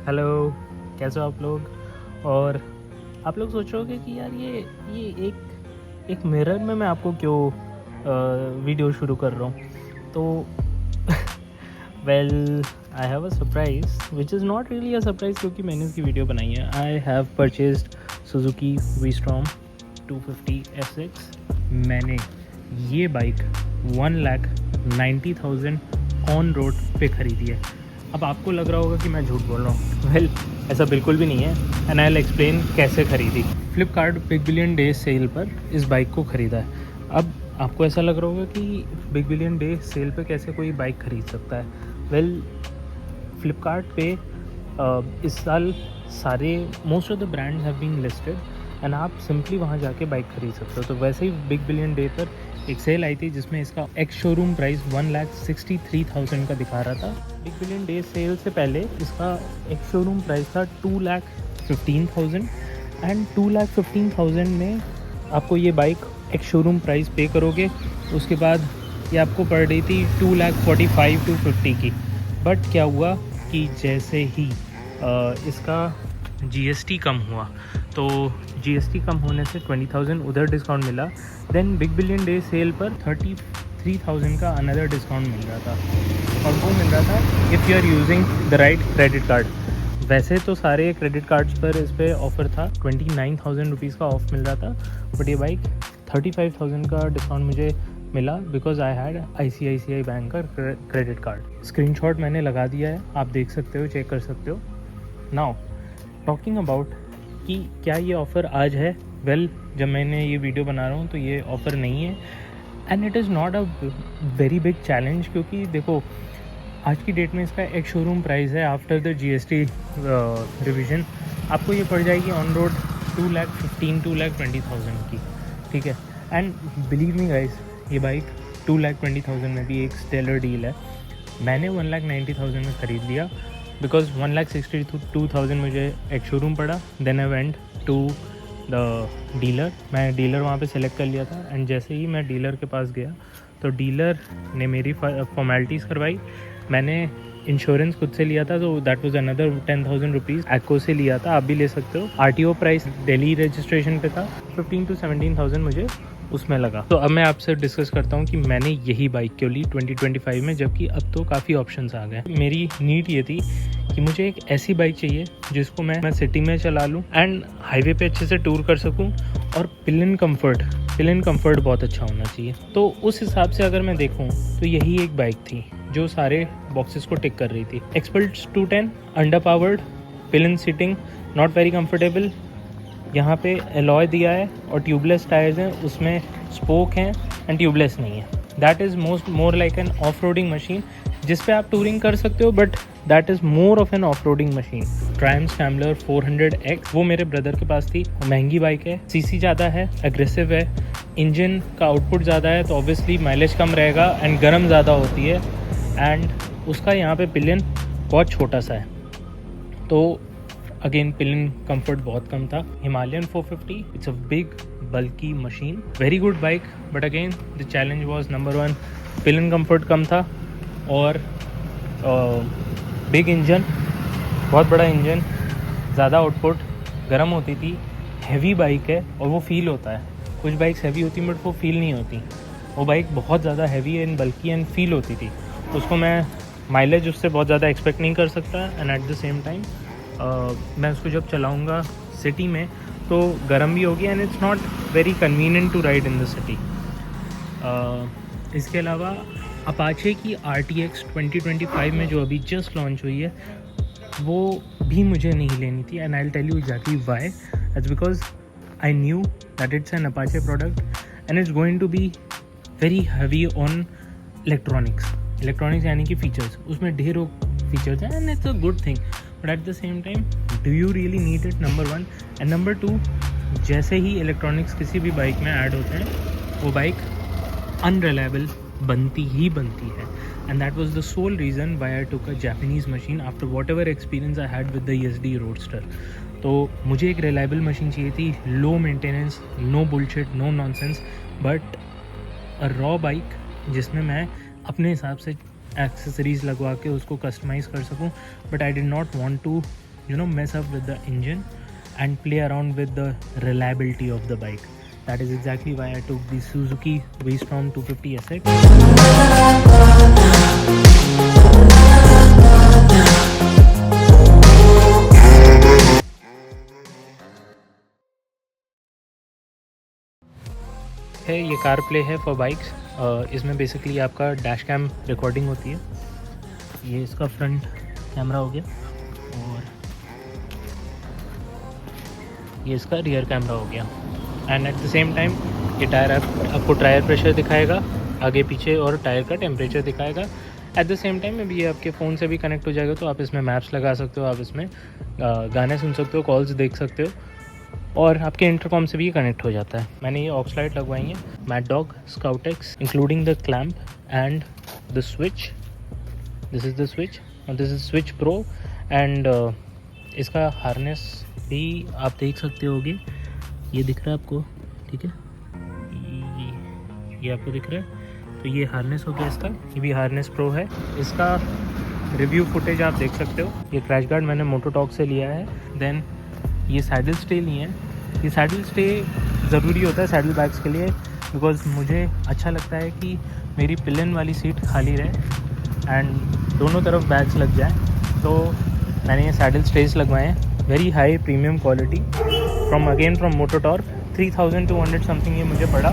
Hello, कैसे हो आप लोग। और आप लोग सोचोगे कि यार ये एक मिरर में मैं आपको क्यों वीडियो शुरू कर रहा हूँ। तो well, I have a surprise which is not really a surprise, क्योंकि मैंने इसकी वीडियो बनाई है। I have purchased Suzuki we-storm 250 SX। मैंने ये बाइक 1,90,000 ऑन रोड पे ख़रीदी है। अब आपको लग रहा होगा कि मैं झूठ बोल रहा हूँ। वेल, ऐसा बिल्कुल भी नहीं है एंड आई विल एक्सप्लेन कैसे ख़रीदी। Flipkart big billion day sale पर इस बाइक को ख़रीदा है। अब आपको ऐसा लग रहा होगा कि बिग बिलियन डे सेल पे कैसे कोई बाइक ख़रीद सकता है। वेल, फ्लिपकार्ट पे इस साल सारे most of the brands have been listed and आप सिंपली वहाँ जाके बाइक ख़रीद सकते हो। तो वैसे ही बिग बिलियन डे पर एक सेल आई थी जिसमें इसका एक्स शोरूम प्राइस 1,63,000 का दिखा रहा था। बिग बिलियन डे सेल से पहले इसका एक्स शोरूम प्राइस था 2,15,000 एंड 2,15,000 में आपको ये बाइक एक्स शोरूम प्राइस पे करोगे, उसके बाद ये आपको पड़ रही थी 2,45,000 to 50 की। बट क्या हुआ कि जैसे ही इसका GST कम हुआ, तो GST कम होने से 20,000 उधर डिस्काउंट मिला। Then big billion day sale पर 33,000 का अनदर डिस्काउंट मिल रहा था, और वो मिल रहा था if you are using the right credit card. वैसे तो सारे क्रेडिट कार्ड्स पर इस पर ऑफ़र था, 29,000 रुपीज़ का ऑफ़ मिल रहा था, बट ये बाइक 35,000 का डिस्काउंट मुझे मिला because I had ICICI bank का क्रेडिट कार्ड। स्क्रीनशॉट मैंने लगा दिया है, आप देख सकते हो, चेक कर सकते हो। नाउ टॉकिंग अबाउट कि क्या ये ऑफ़र आज है। वेल, जब मैंने ये वीडियो बना रहा हूँ तो ये ऑफ़र नहीं है and it is not a very big challenge, क्योंकि देखो आज की डेट में इसका एक शोरूम प्राइस है आफ्टर द GST रिविज़न आपको ये पड़ जाएगी ऑन रोड 2,15,000-2,20,000 की, ठीक है। एंड बिलीव मी गाइस, ये बाइक 2,20,000 में भी एक स्टेलर डील है। मैंने 1,90,000 में ख़रीद लिया बिकॉज 1,62,000 मुझे एक शोरूम पड़ा। Then I went to the dealer, मैं डीलर वहाँ पे सेलेक्ट कर लिया था एंड जैसे ही मैं डीलर के पास गया तो डीलर ने मेरी फॉर्मेलिटीज़ करवाई। मैंने इंश्योरेंस खुद से लिया था, तो दैट वाज अनदर 10,000 रुपीज़ एक्को से लिया था, आप भी ले सकते हो। RTO प्राइस दिल्ली रजिस्ट्रेशन पे था, 15,000 to 17,000 मुझे उसमें लगा। तो अब मैं आपसे डिस्कस करता हूँ कि मैंने यही बाइक क्यों ली 2025 में, जबकि अब तो काफ़ी ऑप्शंस आ गए। मेरी नीड ये थी कि मुझे एक ऐसी बाइक चाहिए जिसको मैं सिटी में चला लूँ एंड हाईवे पे अच्छे से टूर कर सकूँ, और पिलियन कंफर्ट बहुत अच्छा होना चाहिए। तो उस हिसाब से अगर मैं देखूँ तो यही एक बाइक थी जो सारे बॉक्सेस को टिक कर रही थी। Xpulse 210 underpowered, pillion seating not very comfortable, यहाँ पे एलॉय दिया है और ट्यूबलेस टायर्स हैं, उसमें स्पोक हैं एंड ट्यूबलेस नहीं है। That is more like an off roading machine जिस पे आप टूरिंग कर सकते हो, but that is more of an off roading machine. Triumph Scrambler 400X वो मेरे ब्रदर के पास थी, महंगी बाइक है, CC ज़्यादा है, एग्रेसिव है, इंजन का आउटपुट ज़्यादा है तो ऑब्वियसली माइलेज कम रहेगा एंड गर्म ज़्यादा होती है, एंड उसका यहाँ पे पिलियन बहुत छोटा सा है, तो अगेन पिलियन कंफर्ट बहुत कम था। Himalayan 450 it's a big bulky machine, very good bike, but again the challenge was number 1 pillion comfort कम था, और बिग इंजन, बहुत बड़ा इंजन, ज़्यादा आउटपुट, गर्म होती थी, हैवी बाइक है और वो फील होता है। कुछ बाइक्स हैवी होती हैं बट वो फील नहीं होती, वो बाइक बहुत ज़्यादा heavy and bulky and feel होती थी। उसको मैं माइलेज उससे बहुत ज़्यादा एक्सपेक्ट नहीं कर सकता and eight the same time मैं उसको जब चलाऊँगा सिटी में तो गर्म भी होगी and it's not very convenient to ride in the city. इसके अलावा अपाचे की RTX 2025 में जो अभी जस्ट लॉन्च हुई है वो भी मुझे नहीं लेनी थी, and I will tell you exactly why. It's because I knew that it's an Apache product and it's going to be very heavy on electronics यानी कि फीचर्स, उसमें ढेरों फीचर्स हैं and it's a good thing, but at the same time do you really need it, number 1। And number 2, जैसे ही electronics किसी भी bike में add होते हैं वो बाइक अनरिलायबल बनती है, and that was the sole reason why I took a Japanese machine after whatever experience I had with the ESD roadster. तो मुझे एक रिलायबल मशीन चाहिए थी, low maintenance, no bullshit, no nonsense, but a raw bike जिसमें मैं अपने हिसाब से एक्सेसरीज़ लगवा के उसको कस्टमाइज़ कर सकूं, but I did not want to mess up with the engine and play around with the reliability of the bike. That is exactly why I took the Suzuki V-Strom 250 SX. है ये car play है for bikes. इसमें basically आपका dash cam recording होती है। ये इसका front camera हो गया और ये इसका रियर कैमरा हो गया। And eight the same time ये टायर आपको टायर प्रेशर दिखाएगा आगे पीछे और टायर का टेम्परेचर दिखाएगा। एट द सेम टाइम अभी ये आपके फ़ोन से भी कनेक्ट हो जाएगा, तो आप इसमें मैप्स लगा सकते हो, आप इसमें गाने सुन सकते हो, कॉल्स देख सकते हो और आपके इंटरकॉम से भी ये कनेक्ट हो जाता है। मैंने ये ऑक्स लाइट लगवाई है Mad Dog Scout X including the clamp and the switch. This is the switch और this is switch pro. And इसका हार्नेस भी आप देख सकते होगे, ये दिख रहा है आपको, ठीक है, ये आपको दिख रहा है। तो ये हार्नेस हो गया इसका, ये भी हार्नेस प्रो है। इसका रिव्यू फुटेज आप देख सकते हो। ये क्रैश गार्ड मैंने मोटोटॉक से लिया है। देन ये सैडल स्टे लिए हैं। ये सैडल स्टे ज़रूरी होता है सैडल बैग्स के लिए, बिकॉज़ मुझे अच्छा लगता है कि मेरी पिलन वाली सीट खाली रहे एंड दोनों तरफ बैग्स लग जाएं। तो मैंने ये सैडल स्टेज लगवाए हैं, very high premium quality from Mototorque. 3200 something ये मुझे पड़ा।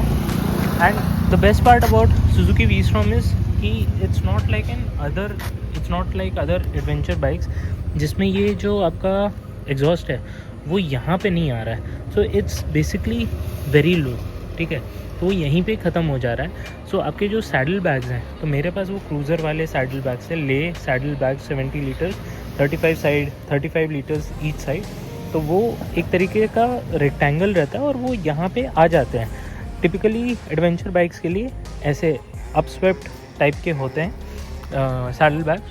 And the best part about Suzuki V Strom is कि it's not like other adventure bikes जिसमें ये जो आपका एग्जॉस्ट है वो यहाँ पे नहीं आ रहा है। So it's basically very low, ठीक है, तो वो यहीं पे ख़त्म हो जा रहा है। सो आपके जो सैडल बैग्स हैं, तो मेरे पास वो क्रूज़र वाले सैडल बैग्स है, ले saddle bag 70 litres 35 litres each side. तो वो एक तरीके का रेक्टेंगल रहता है और वो यहाँ पे आ जाते हैं। टिपिकली एडवेंचर बाइक्स के लिए ऐसे अपस्वेप्ट टाइप के होते हैं सैडल बैग,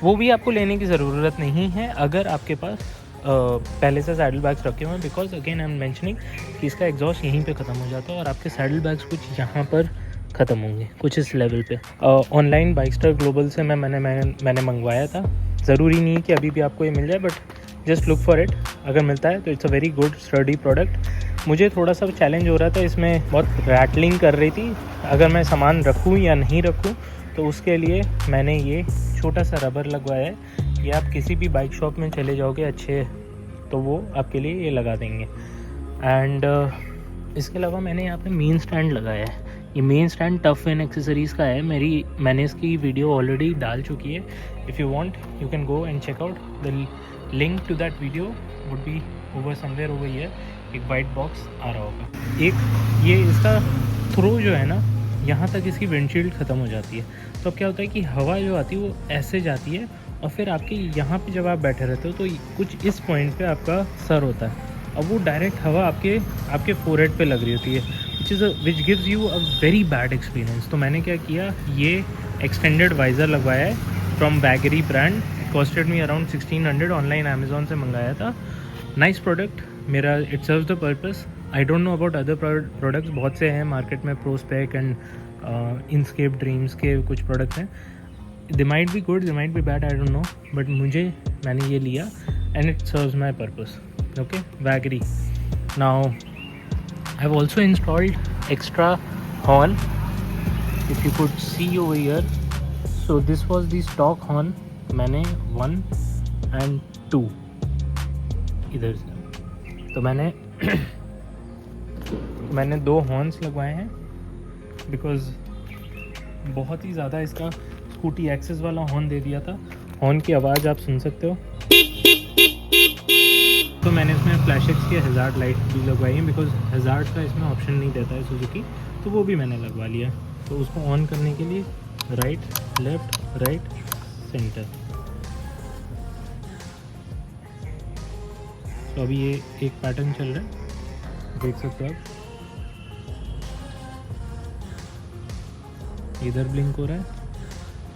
वो भी आपको लेने की ज़रूरत नहीं है अगर आपके पास पहले से सैडल बैग्स रखे हुए हैं। Because again I am mentioning कि इसका एग्जॉस्ट यहीं पे ख़त्म हो जाता है और आपके सैडल बैग्स कुछ यहाँ पर ख़त्म होंगे, कुछ इस लेवल पे। ऑनलाइन बाइकस्टर ग्लोबल से मैंने मंगवाया था। ज़रूरी नहीं कि अभी भी आपको ये मिल जाए, but just look for it. अगर मिलता है तो it's a very good study product. मुझे थोड़ा सा चैलेंज हो रहा था, इसमें बहुत रैटलिंग कर रही थी अगर मैं सामान रखूँ या नहीं रखूँ, तो उसके लिए मैंने ये छोटा सा रबर लगवाया है। ये आप किसी भी बाइक शॉप में चले जाओगे अच्छे, तो वो आपके लिए ये लगा देंगे। एंड इसके अलावा मैंने यहाँ पे मेन स्टैंड लगाया है। ये main stand tough and accessories का है। मैंने इसकी वीडियो ऑलरेडी डाल चुकी है। If you want you can go and check out the link to that video would be over somewhere over here. एक वाइट बॉक्स आ रहा होगा। एक ये इसका थ्रो जो है ना, यहाँ तक इसकी विंडशील्ड ख़त्म हो जाती है। तो अब क्या होता है कि हवा जो आती है वो ऐसे जाती है और फिर आपके यहाँ पे जब आप बैठे रहते हो तो कुछ इस पॉइंट पे आपका सर होता है और वो डायरेक्ट हवा आपके फोरहेड पे लग रही होती है, which gives you a very bad experience. तो मैंने क्या किया, ये एक्सटेंडेड वाइज़र लगवाया है from Vagary brand. Costed me around 1600, online Amazon से मंगाया था। नाइस प्रोडक्ट, मेरा it serves the purpose. I don't know about other products, बहुत से हैं मार्केट में, प्रोस्पेक एंड इनस्केप ड्रीम्स के कुछ प्रोडक्ट्स हैं। They might be good, they might be bad, I don't know, but मैंने ये लिया and it serves my purpose. Okay, वैगरी। Now I have also installed extra horn, if you could see over here. So this was the stock horn, मैंने 1 and 2 इधर से, तो मैंने 2 horns लगवाए हैं बिकॉज़ बहुत ही ज़्यादा इसका स्कूटी एक्सेस वाला हॉर्न दे दिया था। हॉर्न की आवाज़ आप सुन सकते हो। तो मैंने इसमें फ्लैशेक्स की हज़ार्ड लाइट भी लगवाई है बिकॉज़ हज़ार्ड का इसमें ऑप्शन नहीं देता है सुजुकी, तो वो भी मैंने लगवा लिया। तो उसको ऑन करने के लिए राइट लेफ़्ट राइट सेंटर। तो अभी ये एक पैटर्न चल रहा है, देख सकते हो आप, इधर ब्लिंक हो रहा है,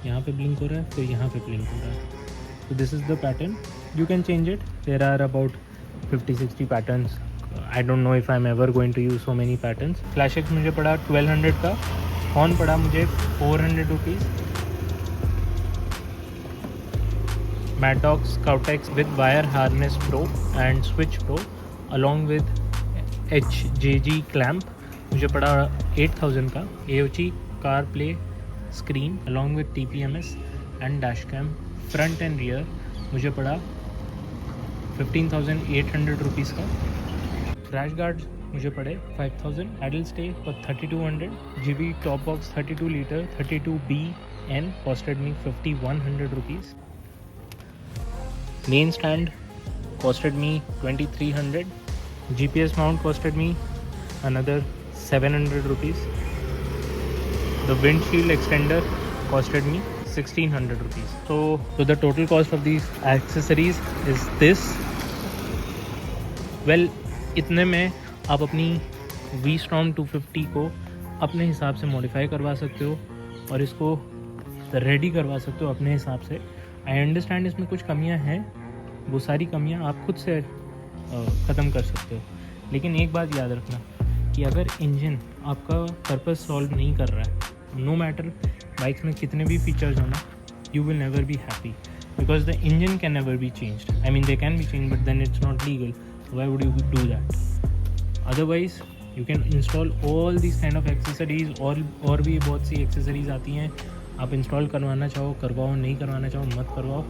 यहाँ पे ब्लिंक हो रहा है, फिर यहाँ पे ब्लिंक हो रहा है। तो this is the pattern, you can change it. There are about 50-60 patterns. I don't know if I am ever going to use so many patterns. फ्लैशेक्स मुझे पड़ा 1200 का, हॉर्न पड़ा मुझे 400 rupees. Mad Dog Scout X with Wire Harness Pro and Switch Pro along with HJG clamp मुझे पड़ा 8000 का। AOG car play screen along with TPMS and dash cam front end rear मुझे पड़ा 15,800 रुपीज़ का। Crash guard मुझे पड़े 5000, एडल stay पर 3200, GB top box 32 litre 32BN costed me 5100 rupees. Main stand costed me 2300, GPS mount costed me another 700 rupees. The windshield extender costed me 1600 rupees. So the total cost of these accessories is this. Well, इतने में आप अपनी V-Storm 250 को अपने हिसाब से modify करवा सकते हो और इसको रेडी करवा सकते हो अपने हिसाब से। आई अंडरस्टैंड इसमें कुछ कमियां हैं, वो सारी कमियां आप खुद से ख़त्म कर सकते हो, लेकिन एक बात याद रखना कि अगर इंजन आपका पर्पस सॉल्व नहीं कर रहा है, नो मैटर बाइक्स में कितने भी फीचर्स हो ना, you will never be happy because the engine can never be changed. I mean they can be change but then it's not legal, why would you do that? Otherwise you can install all this kind of accessories, और भी बहुत सी accessories आती हैं, आप install करवाना चाहो करवाओ, नहीं करवाना चाहो मत करवाओ,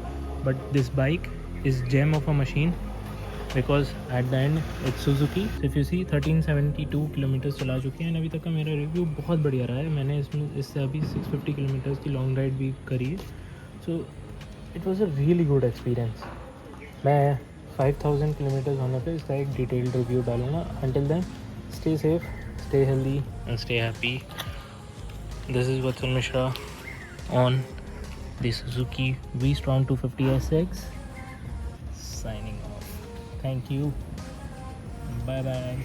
but this bike is gem of a machine because at the end it's Suzuki. If you see 1372 kilometre चला चुके हैं, अभी तक का मेरा रिव्यू बहुत बढ़िया रहा है। मैंने इससे अभी 650 किलोमीटर्स की लॉन्ग राइड भी करी है, so it was a really good experience. मैं 5000 किलोमीटर्स होने पे इसका एक डिटेल्ड रिव्यू डालूंगा। Until then stay safe, stay healthy and stay happy. This is Vatsal Mishra on the Suzuki V-Storm 250 SX signing off. Thank you. Bye bye.